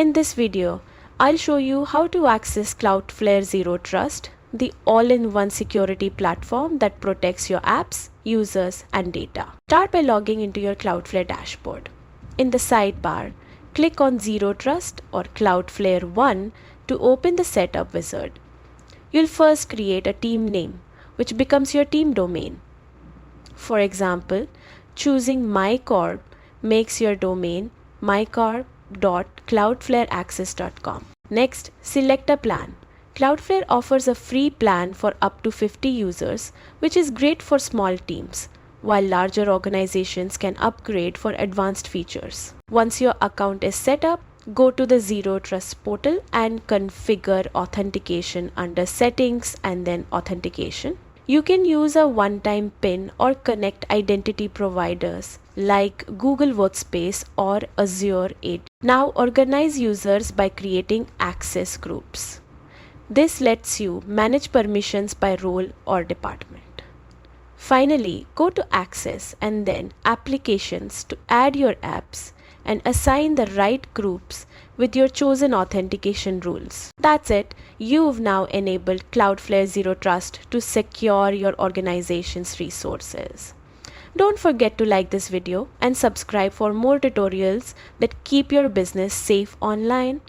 In this video, I'll show you how to access Cloudflare Zero Trust, the all-in-one security platform that protects your apps, users, and data. Start by logging into your Cloudflare dashboard. In the sidebar, click on Zero Trust or Cloudflare 1 to open the setup wizard. You'll first create a team name, which becomes your team domain. For example, choosing MyCorp makes your domain mycorp.cloudflareaccess.com. Next, select a plan. Cloudflare offers a free plan for up to 50 users, which is great for small teams, while larger organizations can upgrade for advanced features. Once your account is set up, go to the Zero Trust portal and configure authentication under Settings and then Authentication. You can use a one-time PIN or connect identity providers like Google Workspace or Azure AD. Now organize users by creating access groups. This lets you manage permissions by role or department. Finally, go to Access and then Applications to add your apps and assign the right groups with your chosen authentication rules. That's it. You've now enabled Cloudflare Zero Trust to secure your organization's resources. Don't forget to like this video and subscribe for more tutorials that keep your business safe online.